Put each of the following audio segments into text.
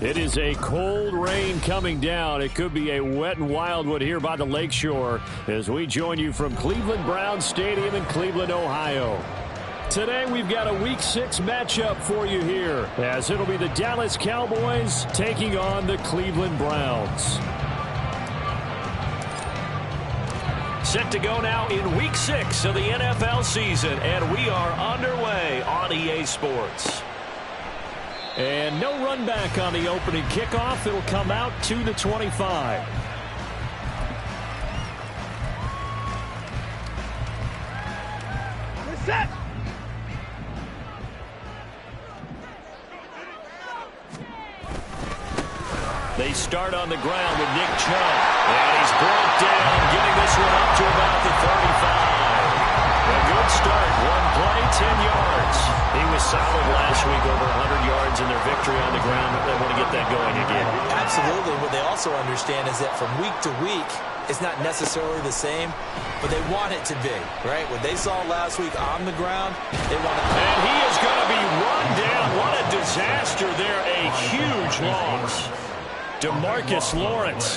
It is a cold rain coming down. It could be a wet and wild one here by the lakeshore as we join you from Cleveland Browns Stadium in Cleveland, Ohio. Today we've got a Week 6 matchup for you here as it'll be the Dallas Cowboys taking on the Cleveland Browns. Set to go now in Week 6 of the NFL season, and we are underway on EA Sports. And no run back on the opening kickoff. It'll come out to the 25. We're set. They start on the ground with Nick Chubb. And he's brought down, getting this one up to about the 35. A good start. One play, 10 yards. He was solid last week, over 100 yards in their victory on the ground. They want to get that going again. Absolutely. What they also understand is that from week to week, it's not necessarily the same, but they want it to be, right? What they saw last week on the ground, they want it. And he is going to be run down. What a disaster there. A huge loss. DeMarcus Lawrence.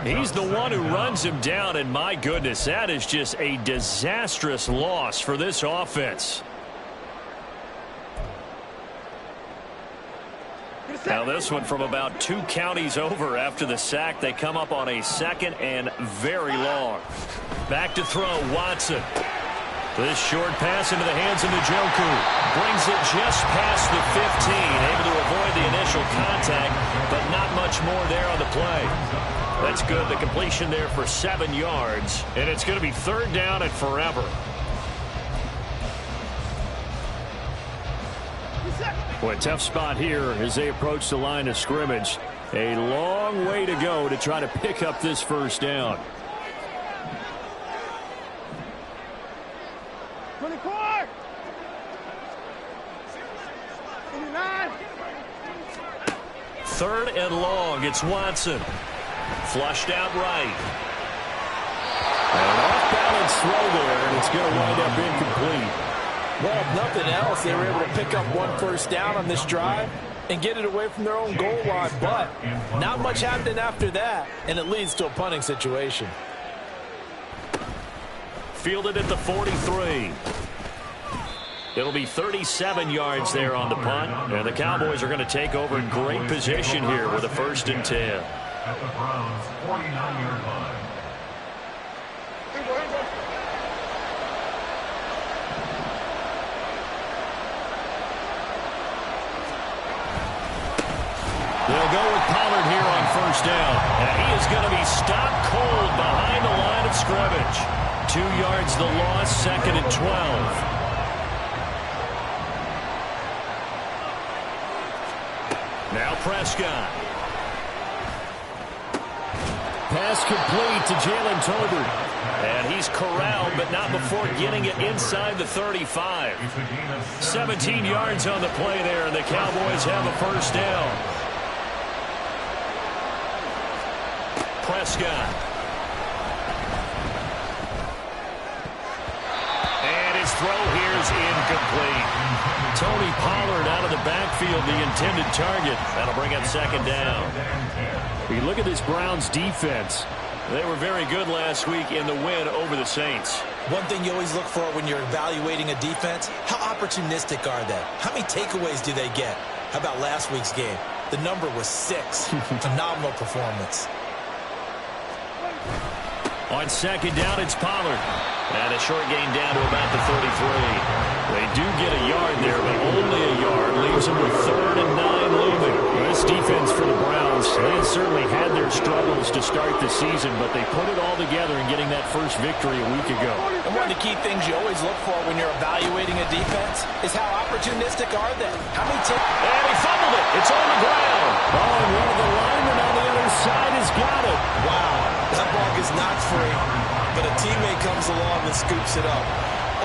He's the one who runs him down, and my goodness, that is just a disastrous loss for this offense. Now this one from about 2 counties over after the sack. They come up on a 2nd and very long. Back to throw, Watson. This short pass into the hands of Njoku. Brings it just past the 15. Able to avoid the initial contact, but not much more there on the play. That's good. The completion there for 7 yards. And it's going to be 3rd down and forever. Boy, tough spot here as they approach the line of scrimmage. A long way to go to try to pick up this 1st down. 24. 29. 3rd and long. It's Watson. Flushed out right. And an off-balance throw there, and it's going to wind up incomplete. Well, if nothing else, they were able to pick up one first down on this drive and get it away from their own goal line. But not much happened after that, and it leads to a punting situation. Fielded at the 43. It'll be 37 yards there on the punt. And the Cowboys are going to take over in great position here with a 1st and 10. At the Browns' 49-yard line. They'll go with Pollard here on 1st down. And he is going to be stopped cold behind the line of scrimmage. 2 yards the loss, 2nd and 12. Now Prescott. Pass complete to Jalen Tolbert. And he's corralled, but not before getting it inside the 35. 17 yards on the play there, and the Cowboys have a 1st down. Prescott. And his throw here is incomplete. Tony Pollard out of the backfield, the intended target. That'll bring up 2nd down. You look at this Browns defense. They were very good last week in the win over the Saints. One thing you always look for when you're evaluating a defense, how opportunistic are they? How many takeaways do they get? How about last week's game? The number was 6. Phenomenal performance. On 2nd down, it's Pollard. And a short gain down to about the 33. They do get a yard there, but only a yard. Leaves them with 3rd and 9 looming. This defense for the Browns, they certainly had their struggles to start the season, but they put it all together in getting that first victory a week ago. And one of the key things you always look for when you're evaluating a defense is how opportunistic are they? How many And he fumbled it. It's on the ground. Oh, and one of the linemen on the other side has got it. Wow, that ball is not free, but a teammate comes along and scoops it up.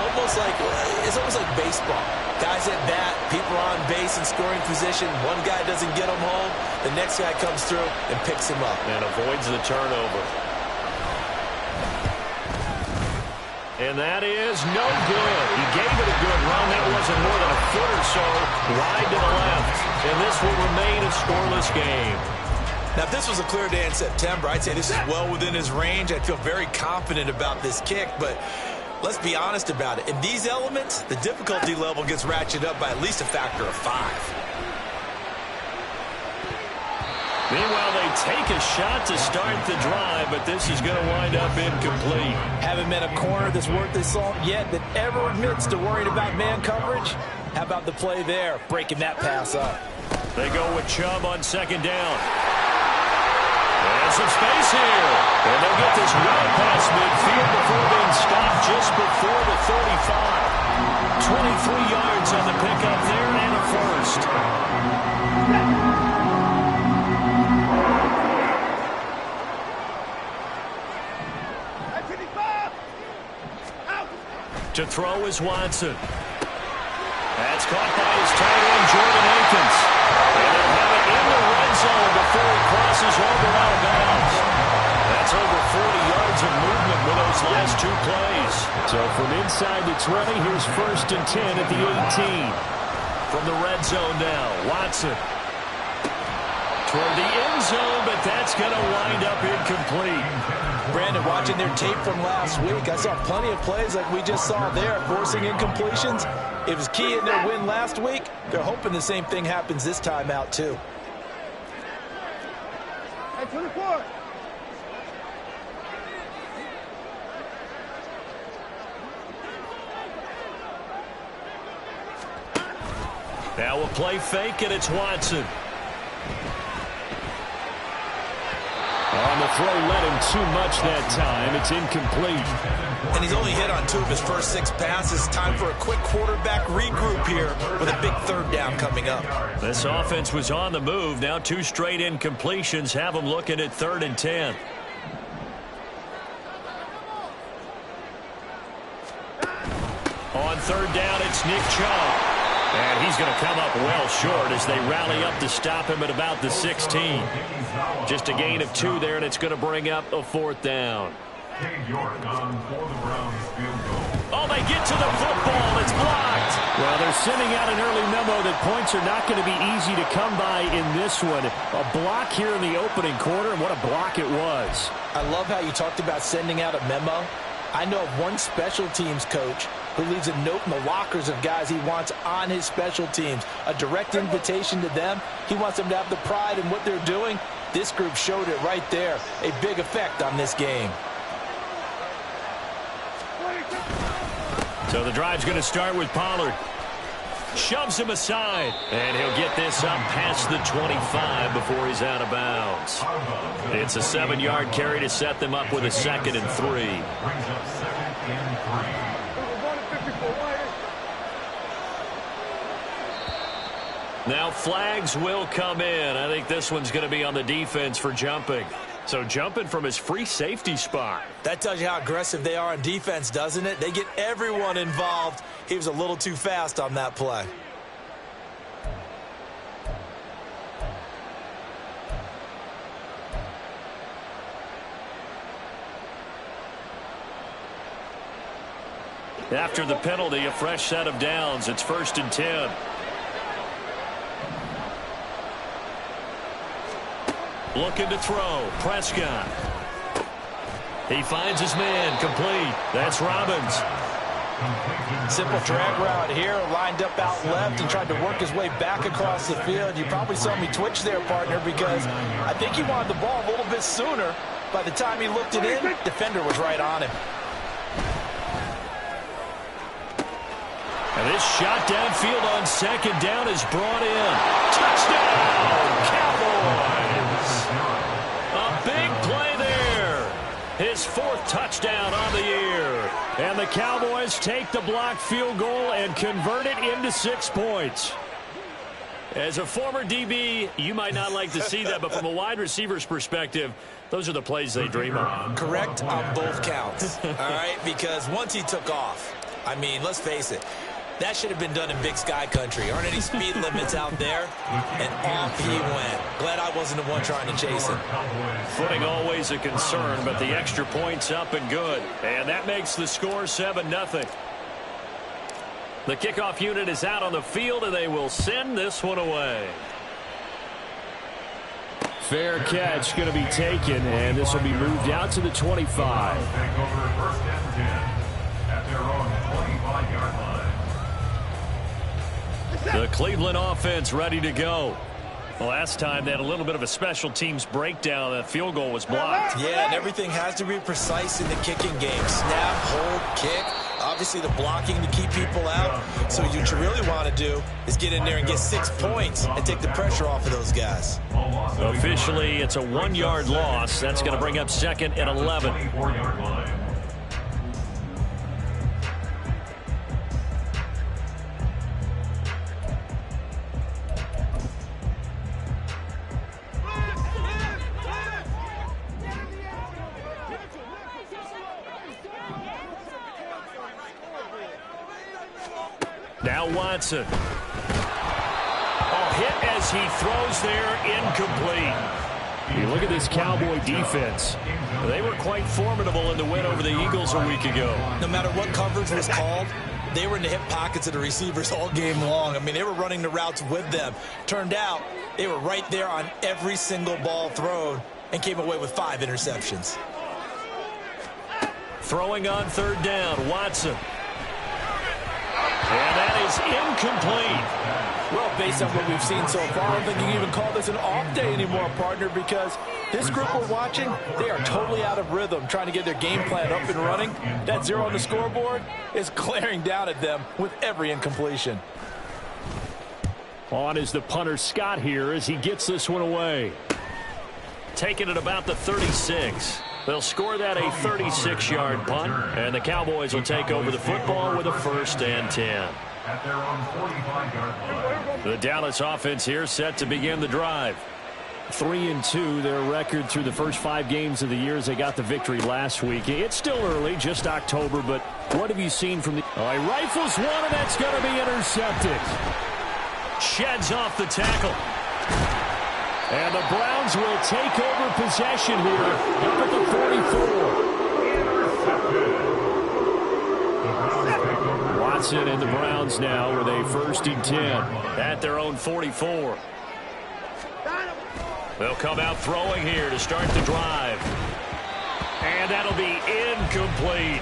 It's almost like baseball. Guys at bat, people are on base in scoring position. One guy doesn't get him home. The next guy comes through and picks him up. And avoids the turnover. And that is no good. He gave it a good run. That wasn't more than a foot or so wide to the left. And this will remain a scoreless game. Now, if this was a clear day in September, I'd say this is well within his range. I'd feel very confident about this kick, but let's be honest about it. In these elements, the difficulty level gets ratcheted up by at least a factor of 5. Meanwhile, they take a shot to start the drive, but this is going to wind up incomplete. Haven't met a corner that's worth his salt yet that ever admits to worrying about man coverage. How about the play there, breaking that pass up? They go with Chubb on 2nd down. And some space here. And they'll get this well past midfield before being stopped just before the 35. 23 yards on the pickup there and a 1st. To throw is Watson. That's caught by his tight end, Jordan Akins. And they'll have it in the red zone before he crosses over out of bounds. That's over 40 yards of movement with those last 2 plays. So from inside the 20, here's 1st and 10 at the 18. From the red zone now, Watson. Toward the end zone, but that's going to wind up incomplete. Brandon, watching their tape from last week, I saw plenty of plays like we just saw there, forcing incompletions. It was key in their win last week. They're hoping the same thing happens this time out, too. Hey, 24. Now a play fake, and it's Watson. On the throw, led him too much that time. It's incomplete. And he's only hit on 2 of his first 6 passes. Time for a quick quarterback regroup here with a big 3rd down coming up. This offense was on the move. Now 2 straight incompletions have them looking at 3rd and 10. On 3rd down, it's Nick Chubb. And he's going to come up well short as they rally up to stop him at about the 16. Just a gain of 2 there, and it's going to bring up a 4th down. Oh, they get to the football. It's blocked. Well, they're sending out an early memo that points are not going to be easy to come by in this one. A block here in the opening quarter, and what a block it was. I love how you talked about sending out a memo. I know of one special teams coach who leaves a note in the lockers of guys he wants on his special teams. A direct invitation to them. He wants them to have the pride in what they're doing. This group showed it right there. A big effect on this game. So the drive's going to start with Pollard. Shoves him aside. And he'll get this up past the 25 before he's out of bounds. It's a 7-yard carry to set them up with a 2nd and 3. Now flags will come in. I think this one's going to be on the defense for jumping. So jumping from his free safety spot. That tells you how aggressive they are on defense, doesn't it? They get everyone involved. He was a little too fast on that play. After the penalty, a fresh set of downs. It's 1st and 10. Looking to throw. Prescott. He finds his man. Complete. That's Robbins. Simple drag route here. Lined up out left and tried to work his way back across the field. You probably saw me twitch there, partner, because I think he wanted the ball a little bit sooner. By the time he looked it in, defender was right on him. And this shot downfield on 2nd down is brought in. Touchdown, Cowboys! A big play there. His 4th touchdown on the year. And the Cowboys take the blocked field goal and convert it into 6 points. As a former DB, you might not like to see that, but from a wide receiver's perspective, those are the plays they dream of. Correct on both counts, all right? Because once he took off, I mean, let's face it, that should have been done in Big Sky country. Aren't any speed limits out there? And off he went. Glad I wasn't the one trying to chase him. Footing always a concern, but the extra point's up and good. And that makes the score 7-0. The kickoff unit is out on the field, and they will send this one away. Fair catch going to be taken, and this will be moved out to the 25. Take over 1st and 10 at their own 25-yard line. The Cleveland offense ready to go. Last time they had a little bit of a special teams breakdown. That field goal was blocked. Yeah, and everything has to be precise in the kicking game. Snap, hold, kick. Obviously the blocking to keep people out. So what you really want to do is get in there and get 6 points and take the pressure off of those guys. Officially, it's a 1-yard loss. That's going to bring up 2nd and 11. 24-yard line. Now Watson. Oh, hit as he throws there, incomplete. You look at this Cowboy defense. They were quite formidable in the win over the Eagles a week ago. No matter what coverage was called, they were in the hip pockets of the receivers all game long. I mean, they were running the routes with them. Turned out, they were right there on every single ball thrown and came away with 5 interceptions. Throwing on 3rd down, Watson. And that is incomplete. Well, based on what we've seen so far, I don't think you can even call this an off day anymore, partner, because this group we're watching, they are totally out of rhythm, trying to get their game plan up and running. That 0 on the scoreboard is glaring down at them with every incompletion. On is the punter Scott here as he gets this one away. Taking it about the 36. They'll score that a 36-yard punt, and the Cowboys will take over the football with a 1st and 10. At their own 45-yard line. The Dallas offense here set to begin the drive. 3-2, their record through the first 5 games of the year as they got the victory last week. It's still early, just October, but what have you seen from the... He rifles one, and that's going to be intercepted. Sheds off the tackle. And the Browns will take over possession here up at the 44. Watson and the Browns now with a 1st and 10 at their own 44. They'll come out throwing here to start the drive. And that'll be incomplete.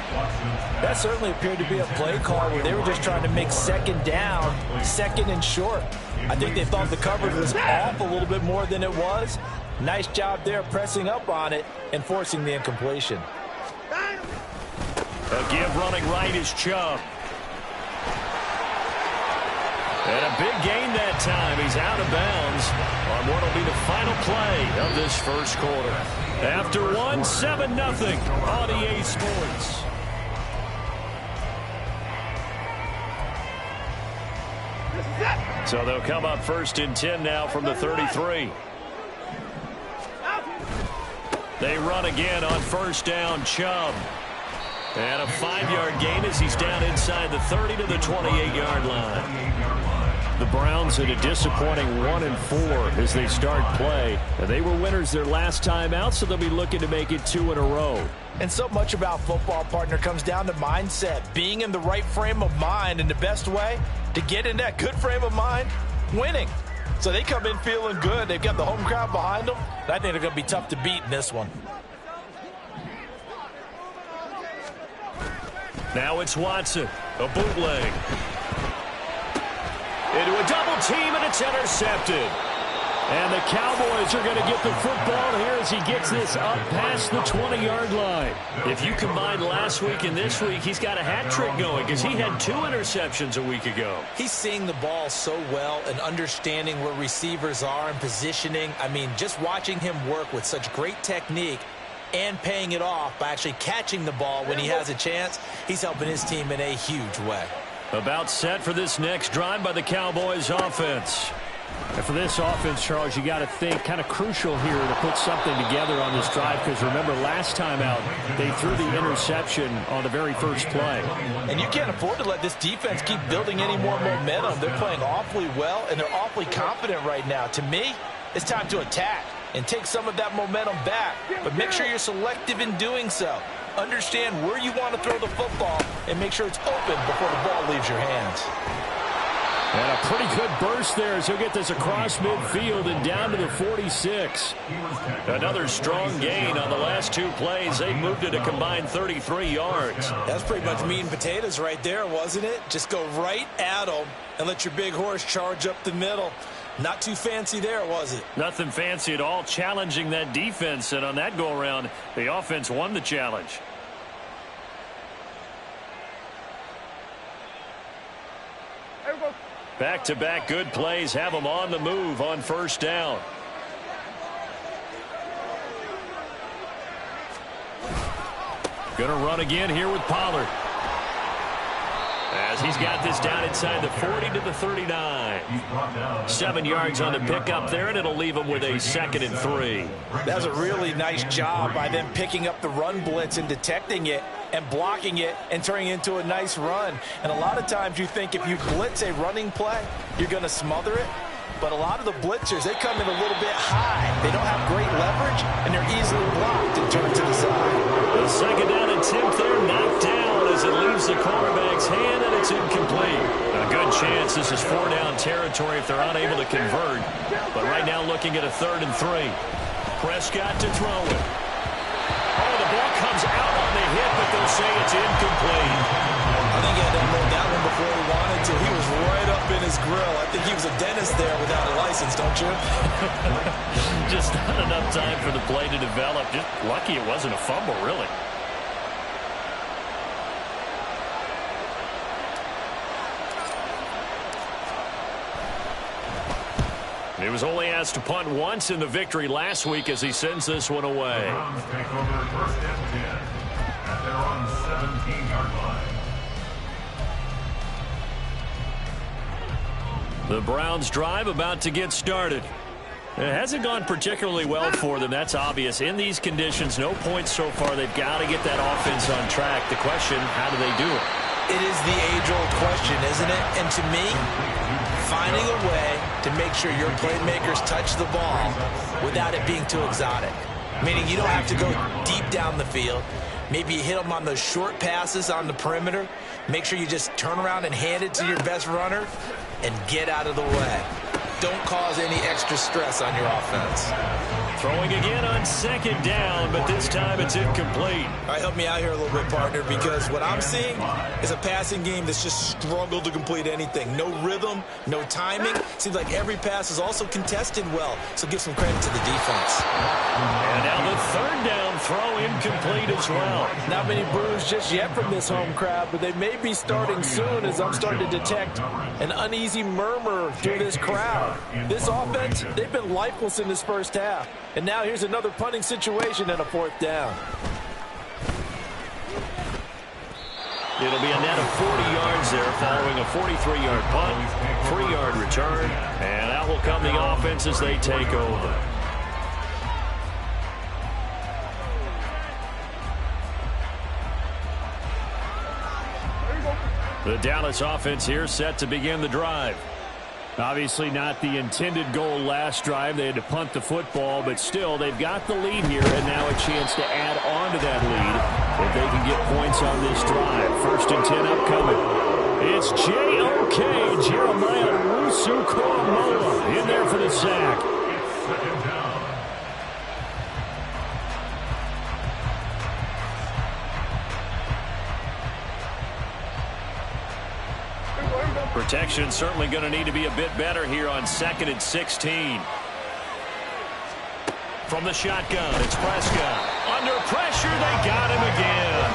That certainly appeared to be a play call where they were just trying to make 2nd down, 2nd and short. I think they thought the coverage was off a little bit more than it was. Nice job there pressing up on it and forcing the incompletion. A give running right is Chubb. And a big gain that time. He's out of bounds on what will be the final play of this first quarter. After 7-0 on EA Sports. So they'll come up 1st and 10 now from the 33. They run again on 1st down, Chubb. And a 5-yard gain as he's down inside the 30 to the 28-yard line. The Browns in a disappointing 1-4 as they start play. They were winners their last time out, so they'll be looking to make it 2 in a row. And so much about football, partner, comes down to mindset. Being in the right frame of mind, and the best way to get in that good frame of mind, winning. So they come in feeling good. They've got the home crowd behind them. And I think they're going to be tough to beat in this one. Now it's Watson, a bootleg. Into a double team, and it's intercepted. And the Cowboys are going to get the football here as he gets this up past the 20-yard line. If you combine last week and this week, he's got a hat trick going because he had 2 interceptions a week ago. He's seeing the ball so well and understanding where receivers are and positioning. I mean, just watching him work with such great technique and paying it off by actually catching the ball when he has a chance, he's helping his team in a huge way. About set for this next drive by the Cowboys offense. And for this offense, Charles, you got to think kind of crucial here to put something together on this drive because remember last time out they threw the interception on the very first play. And you can't afford to let this defense keep building any more momentum. They're playing awfully well and they're awfully confident right now. To me, it's time to attack and take some of that momentum back, but make sure you're selective in doing so. Understand where you want to throw the football and make sure it's open before the ball leaves your hands. And a pretty good burst there as he'll get this across midfield and down to the 46. Another strong gain on the last 2 plays. They moved it a combined 33 yards. That's pretty much meat and potatoes right there, wasn't it? Just go right at them and let your big horse charge up the middle. Not too fancy there, was it? Nothing fancy at all, challenging that defense. And on that go-around, the offense won the challenge. Back-to-back good plays have them on the move on 1st down. Going to run again here with Pollard. As he's got this down inside the 40 to the 39. 7 yards on the pickup there, and it'll leave him with a 2nd and 3. That's a really nice job by them picking up the run blitz and detecting it and blocking it and turning it into a nice run. And a lot of times you think if you blitz a running play, you're going to smother it. But a lot of the blitzers, they come in a little bit high. They don't have great leverage, and they're easily blocked and turned to the side. The 2nd down attempt there knocked down as it leaves the quarterback's hand, and it's incomplete. A good chance this is 4-down territory if they're unable to convert. But right now looking at a 3rd and 3. Prescott to throw it. Oh, the ball comes out on the hit, but they'll say it's incomplete. I think he had to unload that one before he wanted to. He was right up in his grill. I think he was a dentist there without a license, don't you? Just not enough time for the play to develop. Just lucky it wasn't a fumble, really. He was only asked to punt once in the victory last week as he sends this one away. The Browns take over 1st and 10 at their own 17-yard line. The Browns drive about to get started. It hasn't gone particularly well for them. That's obvious. In these conditions, no points so far. They've got to get that offense on track. The question, how do they do it? It is the age-old question, isn't it? And to me, finding a way to make sure your playmakers touch the ball without it being too exotic. Meaning you don't have to go deep down the field. Maybe you hit them on those short passes on the perimeter. Make sure you just turn around and hand it to your best runner and get out of the way. Don't cause any extra stress on your offense. Throwing again on second down, but this time it's incomplete. All right, help me out here a little bit, partner, because what I'm seeing is a passing game that's just struggled to complete anything. No rhythm, no timing. Seems like every pass is also contested well, so give some credit to the defense. And now the third down throw incomplete as well. Not many boos just yet from this home crowd, but they may be starting soon as I'm starting to detect an uneasy murmur through this crowd. This offense, they've been lifeless in this first half. And now here's another punting situation and a fourth down. It'll be a net of 40 yards there following a 43-yard punt, 3-yard return, and that will come the offense as they take over. The Dallas offense here set to begin the drive. Obviously not the intended goal last drive. They had to punt the football, but still, they've got the lead here, and now a chance to add on to that lead if they can get points on this drive. 1st and 10 upcoming. It's J.O.K. Jeremiah Owusu-Koramoah in there for the sack. Second down. Protection certainly going to need to be a bit better here on 2nd and 16. From the shotgun, it's Prescott. Under pressure, they got him again.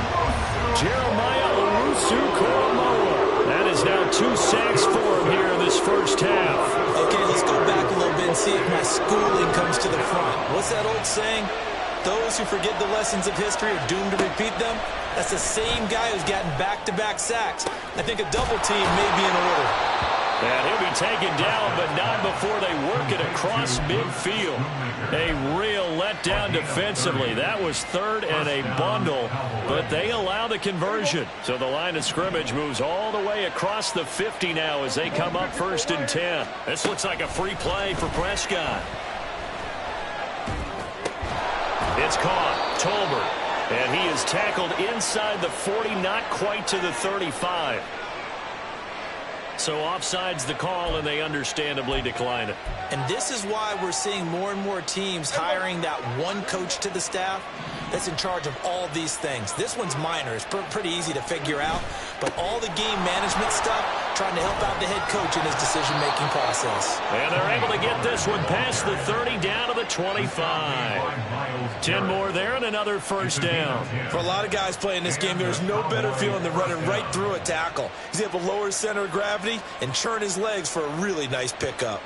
Jeremiah Owusu-Koramoah. That is now 2 sacks for him here in this first half. Okay, let's go back a little bit and see if my schooling comes to the front. What's that old saying? Those who forget the lessons of history are doomed to repeat them. That's the same guy who's gotten back-to-back sacks. I think a double team may be in order. And he'll be taken down, but not before they work it across midfield. A real letdown defensively. That was 3rd and a bundle, but they allow the conversion. So the line of scrimmage moves all the way across the 50 now as they come up 1st and 10. This looks like a free play for Prescott. It's caught. Tolbert. And he is tackled inside the 40, not quite to the 35. So offside's the call, and they understandably decline it. And this is why we're seeing more and more teams hiring that one coach to the staff that's in charge of all these things. This one's minor. It's pretty easy to figure out. But all the game management stuff, trying to help out the head coach in his decision-making process. And they're able to get this one past the 30 down to the 25. 10 more there and another first down. For a lot of guys playing this game, there's no better feeling than running right through a tackle. He's able to lower his center of gravity and churn his legs for a really nice pickup.